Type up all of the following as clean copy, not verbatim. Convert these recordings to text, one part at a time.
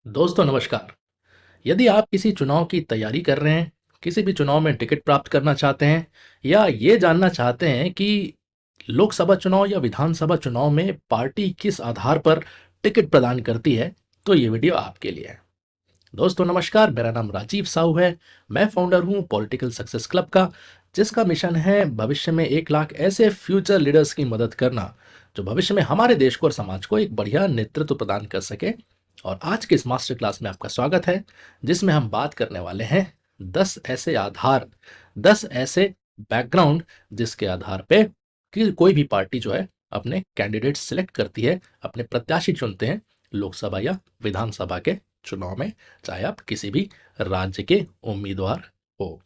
दोस्तों नमस्कार। यदि आप किसी चुनाव की तैयारी कर रहे हैं, किसी भी चुनाव में टिकट प्राप्त करना चाहते हैं या ये जानना चाहते हैं कि लोकसभा चुनाव या विधानसभा चुनाव में पार्टी किस आधार पर टिकट प्रदान करती है, तो ये वीडियो आपके लिए है। दोस्तों नमस्कार, मेरा नाम राजीव साहू है। मैं फाउंडर हूँ पॉलिटिकल सक्सेस क्लब का, जिसका मिशन है भविष्य में 1 लाख ऐसे फ्यूचर लीडर्स की मदद करना जो भविष्य में हमारे देश को और समाज को एक बढ़िया नेतृत्व प्रदान कर सके। और आज के इस मास्टर क्लास में आपका स्वागत है, जिसमें हम बात करने वाले हैं 10 ऐसे आधार, 10 ऐसे बैकग्राउंड जिसके आधार पे कि कोई भी पार्टी जो है अपने कैंडिडेट सिलेक्ट करती है, अपने प्रत्याशी चुनते हैं लोकसभा या विधानसभा के चुनाव में, चाहे आप किसी भी राज्य के उम्मीदवार हो।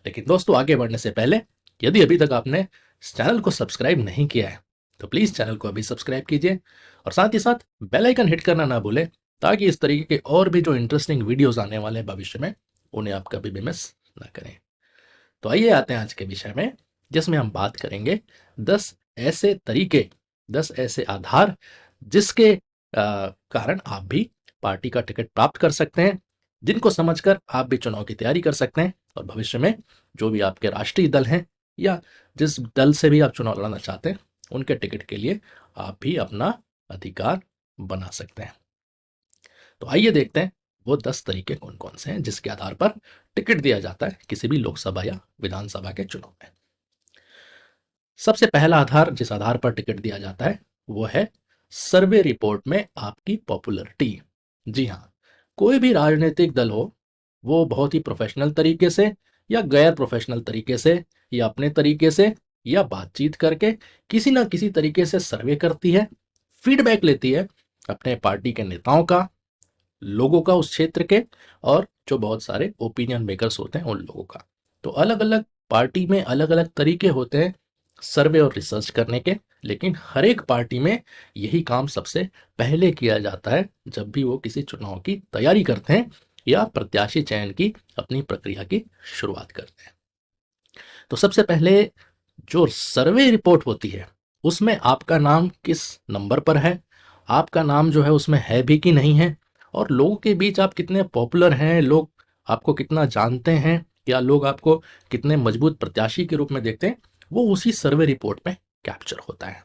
लेकिन दोस्तों आगे बढ़ने से पहले यदि अभी तक आपने इस चैनल को सब्सक्राइब नहीं किया है तो प्लीज़ चैनल को अभी सब्सक्राइब कीजिए और साथ ही साथ बेल आइकन हिट करना ना भूलें, ताकि इस तरीके के और भी जो इंटरेस्टिंग वीडियोस आने वाले हैं भविष्य में, उन्हें आप कभी भी मिस ना करें। तो आइए आते हैं आज के विषय में, जिसमें हम बात करेंगे 10 ऐसे तरीके, 10 ऐसे आधार जिसके कारण आप भी पार्टी का टिकट प्राप्त कर सकते हैं, जिनको समझकर आप भी चुनाव की तैयारी कर सकते हैं और भविष्य में जो भी आपके राष्ट्रीय दल हैं या जिस दल से भी आप चुनाव लड़ना चाहते हैं, उनके टिकट के लिए आप भी अपना अधिकार बना सकते हैं। तो आइए देखते हैं वो 10 तरीके कौन कौन से हैं जिसके आधार पर टिकट दिया जाता है किसी भी लोकसभा या विधानसभा के चुनाव में। सबसे पहला आधार जिस आधार पर टिकट दिया जाता है वो है सर्वे रिपोर्ट में आपकी पॉपुलैरिटी। जी हाँ, कोई भी राजनीतिक दल हो, वो बहुत ही प्रोफेशनल तरीके से या गैर प्रोफेशनल तरीके से या अपने तरीके से या बातचीत करके किसी ना किसी तरीके से सर्वे करती है, फीडबैक लेती है अपने पार्टी के नेताओं का, लोगों का उस क्षेत्र के, और जो बहुत सारे ओपिनियन मेकर्स होते हैं उन लोगों का। तो अलग अलग पार्टी में अलग अलग तरीके होते हैं सर्वे और रिसर्च करने के, लेकिन हर एक पार्टी में यही काम सबसे पहले किया जाता है जब भी वो किसी चुनाव की तैयारी करते हैं या प्रत्याशी चयन की अपनी प्रक्रिया की शुरुआत करते हैं। तो सबसे पहले जो सर्वे रिपोर्ट होती है उसमें आपका नाम किस नंबर पर है, आपका नाम जो है उसमें है भी कि नहीं है, और लोगों के बीच आप कितने पॉपुलर हैं, लोग आपको कितना जानते हैं या लोग आपको कितने मजबूत प्रत्याशी के रूप में देखते हैं, वो उसी सर्वे रिपोर्ट में कैप्चर होता है।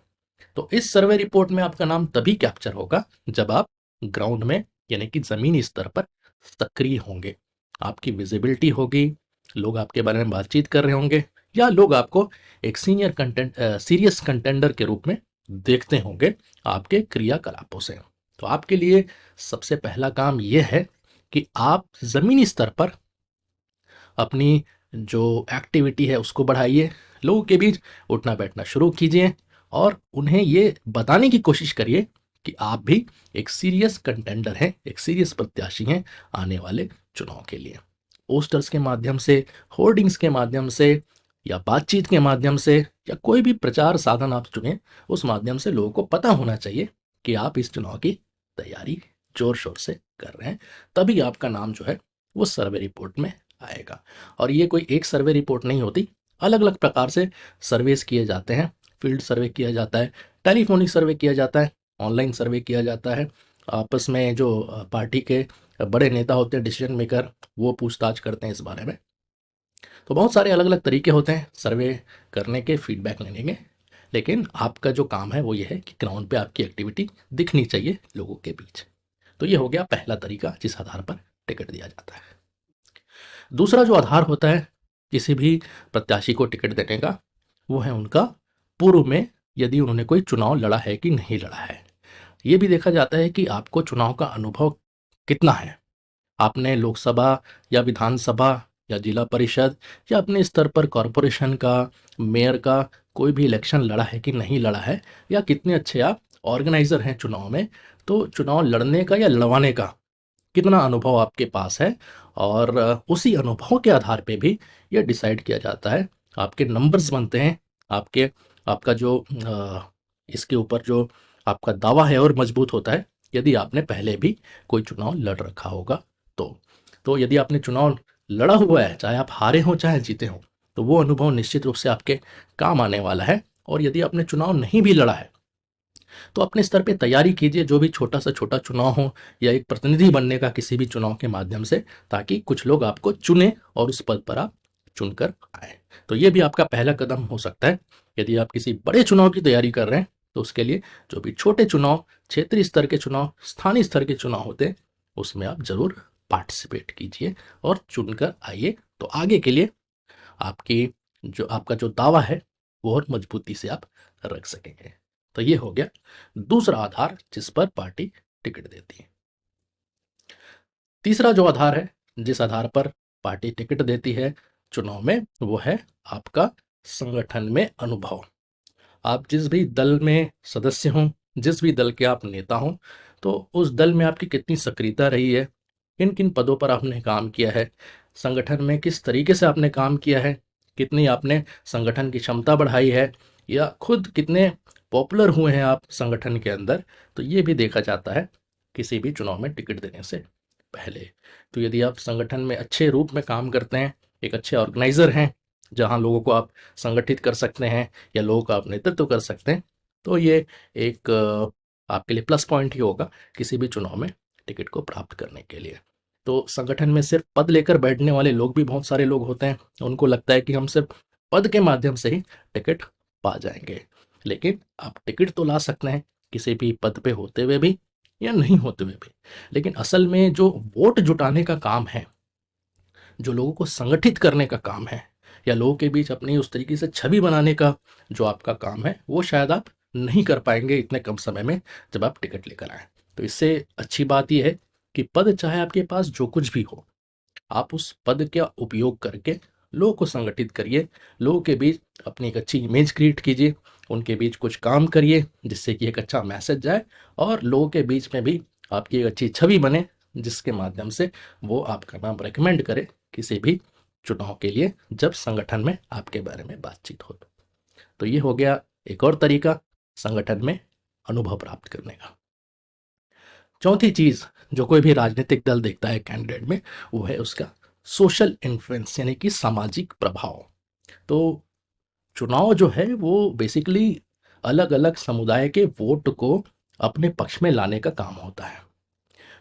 तो इस सर्वे रिपोर्ट में आपका नाम तभी कैप्चर होगा जब आप ग्राउंड में यानी कि जमीनी स्तर पर सक्रिय होंगे, आपकी विजिबिलिटी होगी, लोग आपके बारे में बातचीत कर रहे होंगे या लोग आपको एक सीरियस कंटेंडर के रूप में देखते होंगे आपके क्रियाकलापों से। तो आपके लिए सबसे पहला काम यह है कि आप ज़मीनी स्तर पर अपनी जो एक्टिविटी है उसको बढ़ाइए, लोगों के बीच उठना बैठना शुरू कीजिए और उन्हें ये बताने की कोशिश करिए कि आप भी एक सीरियस कंटेंडर हैं, एक सीरियस प्रत्याशी हैं आने वाले चुनाव के लिए। पोस्टर्स के माध्यम से, होर्डिंग्स के माध्यम से या बातचीत के माध्यम से या कोई भी प्रचार साधन आप चुनें, उस माध्यम से लोगों को पता होना चाहिए कि आप इस चुनाव की तैयारी जोर शोर से कर रहे हैं। तभी आपका नाम जो है वो सर्वे रिपोर्ट में आएगा। और ये कोई एक सर्वे रिपोर्ट नहीं होती, अलग अलग प्रकार से सर्वेस किए जाते हैं। फील्ड सर्वे किया जाता है, टेलीफोनिक सर्वे किया जाता है, ऑनलाइन सर्वे किया जाता है। आपस में जो पार्टी के बड़े नेता होते हैं, डिसीजन मेकर, वो पूछताछ करते हैं इस बारे में। तो बहुत सारे अलग अलग तरीके होते हैं सर्वे करने के, फीडबैक लेने के। लेकिन आपका जो काम है वो ये है कि ग्राउंड पे आपकी एक्टिविटी दिखनी चाहिए लोगों के बीच। तो ये हो गया पहला तरीका जिस आधार पर टिकट दिया जाता है। दूसरा जो आधार होता है किसी भी प्रत्याशी को टिकट देने का, वो है उनका पूर्व में यदि उन्होंने कोई चुनाव लड़ा है कि नहीं लड़ा है। ये भी देखा जाता है कि आपको चुनाव का अनुभव कितना है। आपने लोकसभा या विधानसभा या जिला परिषद या अपने स्तर पर कॉरपोरेशन का, मेयर का कोई भी इलेक्शन लड़ा है कि नहीं लड़ा है, या कितने अच्छे आप ऑर्गेनाइजर हैं चुनाव में। तो चुनाव लड़ने का या लड़वाने का कितना अनुभव आपके पास है, और उसी अनुभव के आधार पे भी ये डिसाइड किया जाता है। आपके नंबर्स बनते हैं, आपके आपका जो इसके ऊपर जो आपका दावा है और मजबूत होता है यदि आपने पहले भी कोई चुनाव लड़ रखा होगा। तो यदि आपने चुनाव लड़ा हुआ है, चाहे आप हारे हों चाहे जीते हों, तो वो अनुभव निश्चित रूप से आपके काम आने वाला है। और यदि आपने चुनाव नहीं भी लड़ा है तो अपने स्तर पे तैयारी कीजिए, जो भी छोटा से छोटा चुनाव हो या एक प्रतिनिधि बनने का किसी भी चुनाव के माध्यम से, ताकि कुछ लोग आपको चुने और उस पद पर आप चुनकर आए। तो ये भी आपका पहला कदम हो सकता है। यदि आप किसी बड़े चुनाव की तैयारी कर रहे हैं तो उसके लिए जो भी छोटे चुनाव, क्षेत्रीय स्तर के चुनाव, स्थानीय स्तर के चुनाव होते हैं, उसमें आप जरूर पार्टिसिपेट कीजिए और चुनकर आइए। तो आगे के लिए आपकी आपका जो दावा है वो और मजबूती से आप रख सकेंगे। तो ये हो गया दूसरा आधार जिस पर पार्टी टिकट देती है। तीसरा जो आधार है, जिस आधार पर पार्टी टिकट देती है चुनाव में, वो है आपका संगठन में अनुभव। आप जिस भी दल में सदस्य हों, जिस भी दल के आप नेता हों, तो उस दल में आपकी कितनी सक्रियता रही है, किन किन पदों पर आपने काम किया है, संगठन में किस तरीके से आपने काम किया है, कितनी आपने संगठन की क्षमता बढ़ाई है, या खुद कितने पॉपुलर हुए हैं आप संगठन के अंदर। तो ये भी देखा जाता है किसी भी चुनाव में टिकट देने से पहले। तो यदि आप संगठन में अच्छे रूप में काम करते हैं, एक अच्छे ऑर्गेनाइजर हैं, जहां लोगों को आप संगठित कर सकते हैं या लोगों का आप नेतृत्व कर सकते हैं, तो ये एक आपके लिए प्लस पॉइंट ही होगा किसी भी चुनाव में टिकट को प्राप्त करने के लिए। तो संगठन में सिर्फ पद लेकर बैठने वाले लोग भी बहुत सारे लोग होते हैं। उनको लगता है कि हम सिर्फ पद के माध्यम से ही टिकट पा जाएंगे, लेकिन आप टिकट तो ला सकते हैं किसी भी पद पे होते हुए भी या नहीं होते हुए भी। लेकिन असल में जो वोट जुटाने का काम है, जो लोगों को संगठित करने का काम है, या लोगों के बीच अपनी उस तरीके से छवि बनाने का जो आपका काम है, वो शायद आप नहीं कर पाएंगे इतने कम समय में जब आप टिकट लेकर आए। तो इससे अच्छी बात यह है कि पद चाहे आपके पास जो कुछ भी हो, आप उस पद का उपयोग करके लोगों को संगठित करिए, लोगों के बीच अपनी एक अच्छी इमेज क्रिएट कीजिए, उनके बीच कुछ काम करिए जिससे कि एक अच्छा मैसेज जाए और लोगों के बीच में भी आपकी एक अच्छी छवि बने, जिसके माध्यम से वो आपका नाम रेकमेंड करे किसी भी चुनाव के लिए जब संगठन में आपके बारे में बातचीत हो। तो ये हो गया एक और तरीका संगठन में अनुभव प्राप्त करने का। चौथी चीज जो कोई भी राजनीतिक दल देखता है कैंडिडेट में, वो है उसका सोशल इन्फ्लुएंस, यानी कि सामाजिक प्रभाव। तो चुनाव जो है वो बेसिकली अलग अलग समुदाय के वोट को अपने पक्ष में लाने का काम होता है।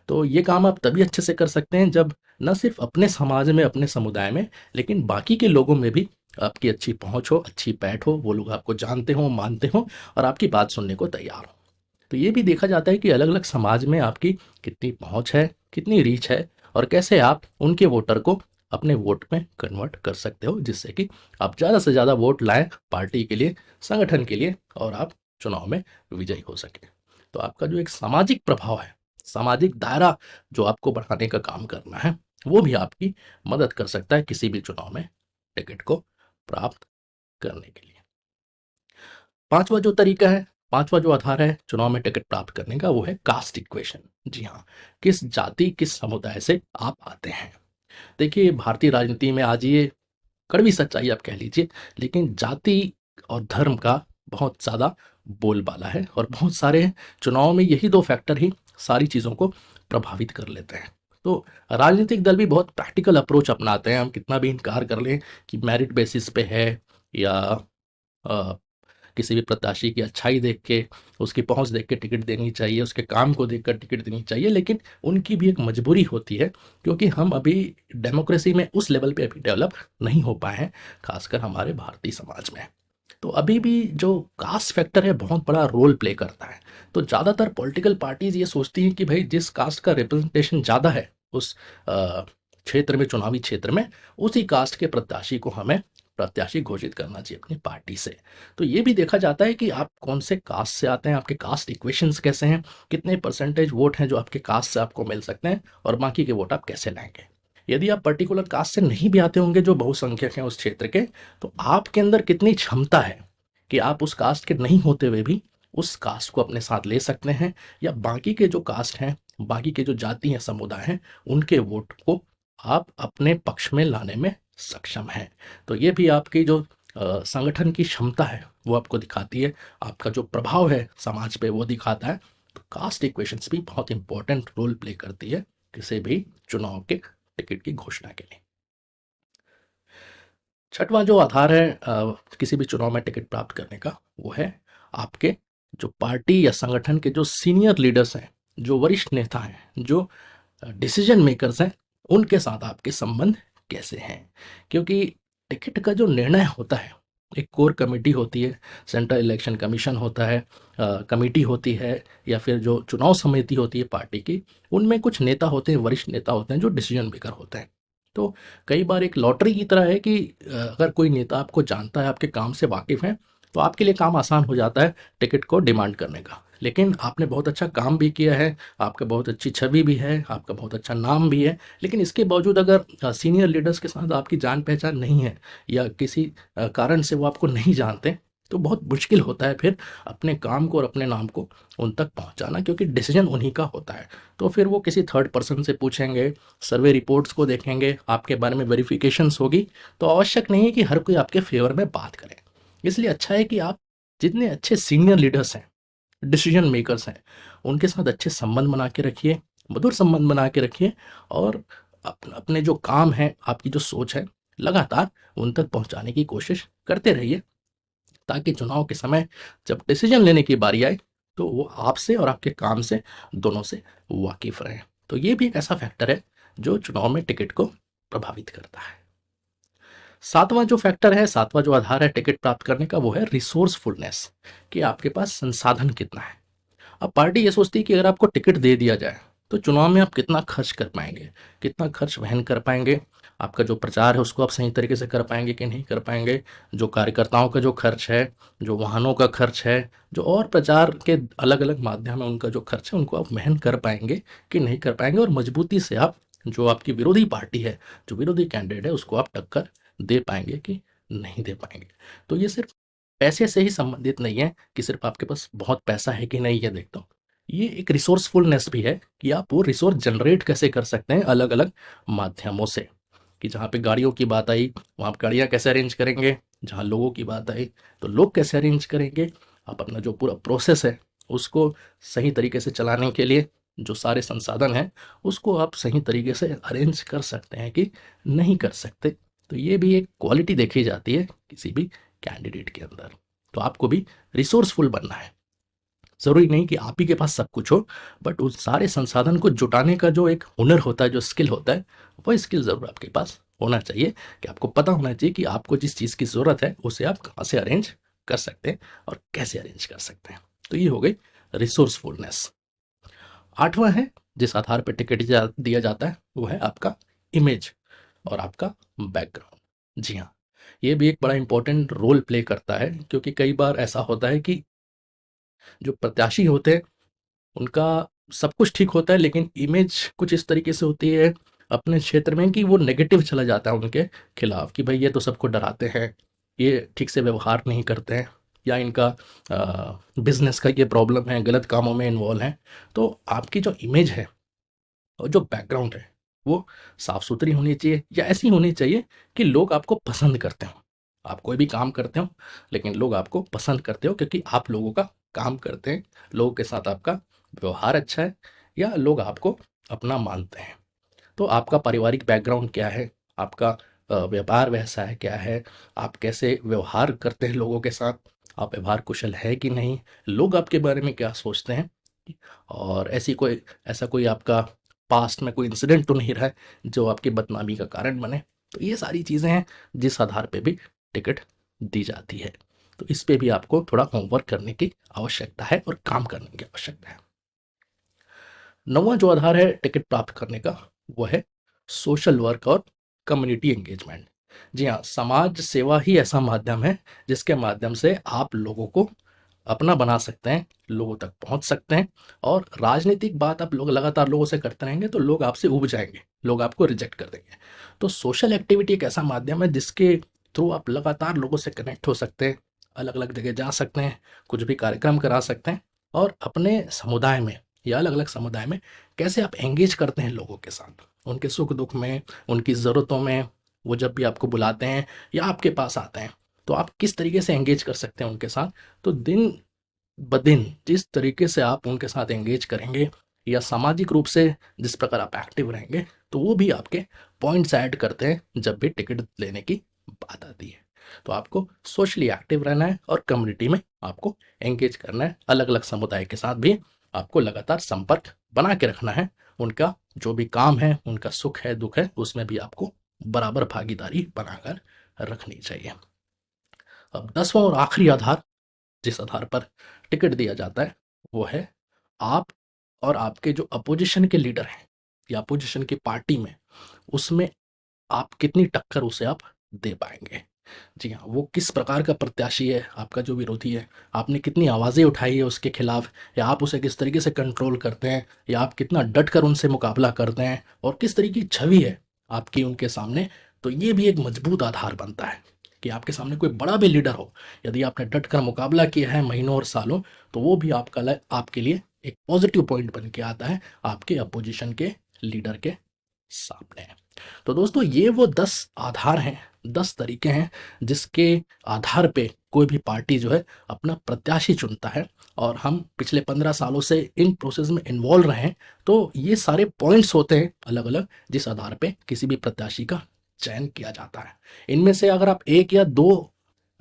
तो ये काम आप तभी अच्छे से कर सकते हैं जब न सिर्फ अपने समाज में, अपने समुदाय में, लेकिन बाकी के लोगों में भी आपकी अच्छी पहुंच हो, अच्छी पैठ हो, वो लोग आपको जानते हो, मानते हो और आपकी बात सुनने को तैयार हो। तो ये भी देखा जाता है कि अलग अलग समाज में आपकी कितनी पहुंच है, कितनी रीच है, और कैसे आप उनके वोटर को अपने वोट में कन्वर्ट कर सकते हो, जिससे कि आप ज़्यादा से ज़्यादा वोट लाएं पार्टी के लिए, संगठन के लिए, और आप चुनाव में विजयी हो सके। तो आपका जो एक सामाजिक प्रभाव है, सामाजिक दायरा जो आपको बढ़ाने का काम करना है, वो भी आपकी मदद कर सकता है किसी भी चुनाव में टिकट को प्राप्त करने के लिए। पांचवा जो तरीका है, पांचवा जो आधार है चुनाव में टिकट प्राप्त करने का, वो है कास्ट इक्वेशन। जी हाँ, किस जाति, किस समुदाय से आप आते हैं। देखिए, भारतीय राजनीति में आज ये कड़वी सच्चाई आप कह लीजिए, लेकिन जाति और धर्म का बहुत ज़्यादा बोलबाला है, और बहुत सारे चुनाव में यही दो फैक्टर ही सारी चीज़ों को प्रभावित कर लेते हैं। तो राजनीतिक दल भी बहुत प्रैक्टिकल अप्रोच अपनाते हैं। हम कितना भी इनकार कर लें कि मेरिट बेसिस पे है, या अ, किसी भी प्रत्याशी की अच्छाई देख के, उसकी पहुंच देख के टिकट देनी चाहिए, उसके काम को देखकर टिकट देनी चाहिए, लेकिन उनकी भी एक मजबूरी होती है, क्योंकि हम अभी डेमोक्रेसी में उस लेवल पे अभी डेवलप नहीं हो पाए हैं, खासकर हमारे भारतीय समाज में। तो अभी भी जो कास्ट फैक्टर है बहुत बड़ा रोल प्ले करता है। तो ज़्यादातर पॉलिटिकल पार्टीज ये सोचती हैं कि भाई जिस कास्ट का रिप्रेजेंटेशन ज़्यादा है उस क्षेत्र में, चुनावी क्षेत्र में, उसी कास्ट के प्रत्याशी को हमें प्रत्याशी घोषित करना चाहिए अपनी पार्टी से। तो ये भी देखा जाता है कि आप कौन से कास्ट से आते हैं, आपके कास्ट इक्वेशंस कैसे हैं, कितने परसेंटेज वोट हैं जो आपके कास्ट से आपको मिल सकते हैं, और बाकी के वोट आप कैसे लाएंगे। यदि आप पर्टिकुलर कास्ट से नहीं भी आते होंगे, जो बहुसंख्यक हैं उस क्षेत्र के, तो आपके अंदर कितनी क्षमता है कि आप उस कास्ट के नहीं होते हुए भी उस कास्ट को अपने साथ ले सकते हैं, या बाकी के जो कास्ट हैं, बाकी के जो जाति हैं, समुदाय हैं, उनके वोट को आप अपने पक्ष में लाने में सक्षम हैं। तो ये भी आपकी जो संगठन की क्षमता है वो आपको दिखाती है, आपका जो प्रभाव है समाज पे वो दिखाता है। तो कास्ट इक्वेशंस भी बहुत इंपॉर्टेंट रोल प्ले करती है किसी भी चुनाव के टिकट की घोषणा के लिए। छठवां जो आधार है किसी भी चुनाव में टिकट प्राप्त करने का, वो है आपके जो पार्टी या संगठन के जो सीनियर लीडर्स हैं, जो वरिष्ठ नेता हैं, जो डिसीजन मेकर्स हैं, उनके साथ आपके संबंध कैसे हैं? क्योंकि टिकट का जो निर्णय होता है, एक कोर कमेटी होती है, सेंट्रल इलेक्शन कमीशन होता है, कमेटी होती है, या फिर जो चुनाव समिति होती है पार्टी की, उनमें कुछ नेता होते हैं, वरिष्ठ नेता होते हैं जो डिसीजन मेकर होते हैं। तो कई बार एक लॉटरी की तरह है कि अगर कोई नेता आपको जानता है, आपके काम से वाकिफ़ है, तो आपके लिए काम आसान हो जाता है टिकट को डिमांड करने का। लेकिन आपने बहुत अच्छा काम भी किया है, आपका बहुत अच्छी छवि भी है, आपका बहुत अच्छा नाम भी है, लेकिन इसके बावजूद अगर सीनियर लीडर्स के साथ आपकी जान पहचान नहीं है, या किसी कारण से वो आपको नहीं जानते, तो बहुत मुश्किल होता है फिर अपने काम को और अपने नाम को उन तक पहुंचाना, क्योंकि डिसीजन उन्हीं का होता है। तो फिर वो किसी थर्ड पर्सन से पूछेंगे, सर्वे रिपोर्ट्स को देखेंगे, आपके बारे में वेरिफिकेशंस होगी, तो आवश्यक नहीं है कि हर कोई आपके फेवर में बात करे। इसलिए अच्छा है कि आप जितने अच्छे सीनियर लीडर्स हैं, डिसीजन मेकर्स हैं, उनके साथ अच्छे संबंध बना के रखिए, मधुर संबंध बना के रखिए, और अपने जो काम है, आपकी जो सोच है, लगातार उन तक पहुंचाने की कोशिश करते रहिए, ताकि चुनाव के समय जब डिसीजन लेने की बारी आए, तो वो आपसे और आपके काम से, दोनों से वाकिफ रहें। तो ये भी एक ऐसा फैक्टर है जो चुनाव में टिकट को प्रभावित करता है। सातवां जो फैक्टर है, सातवां जो आधार है टिकट प्राप्त करने का, वो है रिसोर्सफुलनेस, कि आपके पास संसाधन कितना है। अब पार्टी ये सोचती है कि अगर आपको टिकट दे दिया जाए, तो चुनाव में आप कितना खर्च कर पाएंगे, कितना खर्च वहन कर पाएंगे, आपका जो प्रचार है उसको आप सही तरीके से कर पाएंगे कि नहीं कर पाएंगे, जो कार्यकर्ताओं का जो खर्च है, जो वाहनों का खर्च है, जो और प्रचार के अलग अलग माध्यम है उनका जो खर्च है, उनको आप वहन कर पाएंगे कि नहीं कर पाएंगे, और मजबूती से आप जो आपकी विरोधी पार्टी है, जो विरोधी कैंडिडेट है, उसको आप टक्कर दे पाएंगे कि नहीं दे पाएंगे। तो ये सिर्फ पैसे से ही संबंधित नहीं है कि सिर्फ आपके पास बहुत पैसा है कि नहीं, ये देखता हूँ। ये एक रिसोर्सफुलनेस भी है कि आप वो रिसोर्स जनरेट कैसे कर सकते हैं अलग अलग माध्यमों से। कि जहाँ पे गाड़ियों की बात आई, वहाँ आप गाड़ियाँ कैसे अरेंज करेंगे, जहाँ लोगों की बात आई तो लोग कैसे अरेंज करेंगे, आप अपना जो पूरा प्रोसेस है उसको सही तरीके से चलाने के लिए जो सारे संसाधन हैं उसको आप सही तरीके से अरेंज कर सकते हैं कि नहीं कर सकते। तो ये भी एक क्वालिटी देखी जाती है किसी भी कैंडिडेट के अंदर। तो आपको भी रिसोर्सफुल बनना है। ज़रूरी नहीं कि आप ही के पास सब कुछ हो, बट उस सारे संसाधन को जुटाने का जो एक हुनर होता है, जो स्किल होता है, वह स्किल ज़रूर आपके पास होना चाहिए, कि आपको पता होना चाहिए कि आपको जिस चीज़ की ज़रूरत है उसे आप कहाँ से अरेंज कर सकते हैं और कैसे अरेंज कर सकते हैं। तो ये हो गई रिसोर्सफुलनेस। आठवां है जिस आधार पर टिकट दिया जाता है, वो है आपका इमेज और आपका बैकग्राउंड। जी हाँ, ये भी एक बड़ा इंपॉर्टेंट रोल प्ले करता है, क्योंकि कई बार ऐसा होता है कि जो प्रत्याशी होते हैं उनका सब कुछ ठीक होता है, लेकिन इमेज कुछ इस तरीके से होती है अपने क्षेत्र में कि वो नेगेटिव चला जाता है उनके खिलाफ, कि भाई ये तो सबको डराते हैं, ये ठीक से व्यवहार नहीं करते हैं, या इनका बिजनेस का ये प्रॉब्लम है, गलत कामों में इन्वॉल्व हैं। तो आपकी जो इमेज है और जो बैकग्राउंड है वो साफ सुथरी होनी चाहिए, या ऐसी होनी चाहिए कि लोग आपको पसंद करते हो। आप कोई भी काम करते हो, लेकिन लोग आपको पसंद करते हो क्योंकि आप लोगों का काम करते हैं, लोगों के साथ आपका व्यवहार अच्छा है, या लोग आपको अपना मानते हैं। तो आपका पारिवारिक बैकग्राउंड क्या है, आपका व्यापार वैसा है क्या है, आप कैसे व्यवहार करते हैं लोगों के साथ, आप व्यवहार कुशल है कि नहीं, लोग आपके बारे में क्या सोचते हैं, और ऐसा कोई आपका पास्ट में कोई इंसिडेंट तो नहीं रहा है जो आपकी बदनामी का कारण बने। तो ये सारी चीज़ें हैं जिस आधार पे भी टिकट दी जाती है। तो इस पे भी आपको थोड़ा होमवर्क करने की आवश्यकता है और काम करने की आवश्यकता है। नौवां जो आधार है टिकट प्राप्त करने का, वो है सोशल वर्क और कम्युनिटी एंगेजमेंट। जी हाँ, समाज सेवा ही ऐसा माध्यम है जिसके माध्यम से आप लोगों को अपना बना सकते हैं, लोगों तक पहुंच सकते हैं। और राजनीतिक बात आप लोग लगातार लोगों से करते रहेंगे तो लोग आपसे ऊब जाएंगे, लोग आपको रिजेक्ट कर देंगे। तो सोशल एक्टिविटी एक ऐसा माध्यम है जिसके थ्रू आप लगातार लोगों से कनेक्ट हो सकते हैं, अलग अलग जगह जा सकते हैं, कुछ भी कार्यक्रम करा सकते हैं, और अपने समुदाय में या अलग अलग समुदाय में कैसे आप एंगेज करते हैं लोगों के साथ, उनके सुख दुख में, उनकी ज़रूरतों में। वो जब भी आपको बुलाते हैं या आपके पास आते हैं, तो आप किस तरीके से एंगेज कर सकते हैं उनके साथ। तो दिन ब दिन जिस तरीके से आप उनके साथ एंगेज करेंगे, या सामाजिक रूप से जिस प्रकार आप एक्टिव रहेंगे, तो वो भी आपके पॉइंट्स ऐड करते हैं जब भी टिकट लेने की बात आती है। तो आपको सोशली एक्टिव रहना है और कम्युनिटी में आपको एंगेज करना है, अलग अलग समुदाय के साथ भी आपको लगातार संपर्क बना के रखना है। उनका जो भी काम है, उनका सुख है दुख है, उसमें भी आपको बराबर भागीदारी बनाकर रखनी चाहिए। अब 10वां और आखिरी आधार जिस आधार पर टिकट दिया जाता है वो है आप और आपके जो अपोजिशन के लीडर हैं या अपोजिशन की पार्टी में, उसमें आप कितनी टक्कर उसे आप दे पाएंगे। जी हाँ, वो किस प्रकार का प्रत्याशी है, आपका जो विरोधी है, आपने कितनी आवाज़ें उठाई है उसके खिलाफ, या आप उसे किस तरीके से कंट्रोल करते हैं, या आप कितना डट कर उनसे मुकाबला करते हैं, और किस तरीके की छवि है आपकी उनके सामने। तो ये भी एक मजबूत आधार बनता है कि आपके सामने कोई बड़ा भी लीडर हो, यदि आपने डट कर मुकाबला किया है महीनों और सालों, तो वो भी आपके लिए एक पॉजिटिव पॉइंट बन के आता है आपके अपोजिशन के लीडर के सामने। तो दोस्तों, ये वो 10 आधार हैं, 10 तरीके हैं जिसके आधार पे कोई भी पार्टी जो है अपना प्रत्याशी चुनता है। और हम पिछले 15 सालों से इन प्रोसेस में इन्वॉल्व रहे हैं, तो ये सारे पॉइंट्स होते हैं अलग अलग जिस आधार पे किसी भी प्रत्याशी का चयन किया जाता है। इनमें से अगर आप एक या दो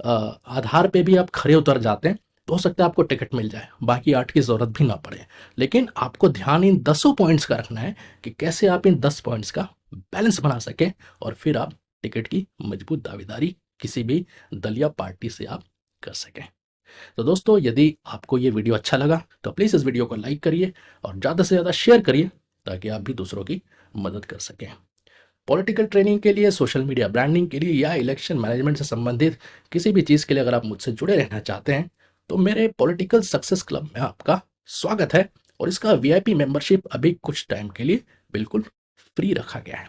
आधार पे भी आप खरे उतर जाते हैं तो हो सकता है आपको टिकट मिल जाए, बाकी 8 की ज़रूरत भी ना पड़े। लेकिन आपको ध्यान इन 10 पॉइंट्स का रखना है कि कैसे आप इन 10 पॉइंट्स का बैलेंस बना सकें और फिर आप टिकट की मजबूत दावेदारी किसी भी दल या पार्टी से आप कर सकें। तो दोस्तों, यदि आपको ये वीडियो अच्छा लगा तो प्लीज़ इस वीडियो को लाइक करिए और ज़्यादा से ज़्यादा शेयर करिए ताकि आप भी दूसरों की मदद कर सकें। पॉलिटिकल ट्रेनिंग के लिए, सोशल मीडिया ब्रांडिंग के लिए या इलेक्शन मैनेजमेंट से संबंधित किसी भी चीज़ के लिए अगर आप मुझसे जुड़े रहना चाहते हैं तो मेरे पॉलिटिकल सक्सेस क्लब में आपका स्वागत है। और इसका वीआईपी मेंबरशिप अभी कुछ टाइम के लिए बिल्कुल फ्री रखा गया है,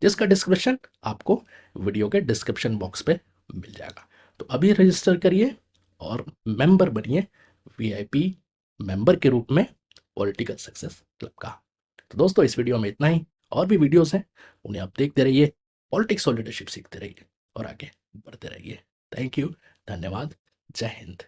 जिसका डिस्क्रिप्शन आपको वीडियो के डिस्क्रिप्शन बॉक्स पे मिल जाएगा। तो अभी रजिस्टर करिए और मेंबर बनिए, वीआईपी मेंबर के रूप में पॉलिटिकल सक्सेस क्लब का। तो दोस्तों, इस वीडियो में इतना ही। और भी वीडियोस हैं, उन्हें आप देखते रहिए, पॉलिटिक्स और लीडरशिप सीखते रहिए और आगे बढ़ते रहिए। थैंक यू, धन्यवाद, जय हिंद।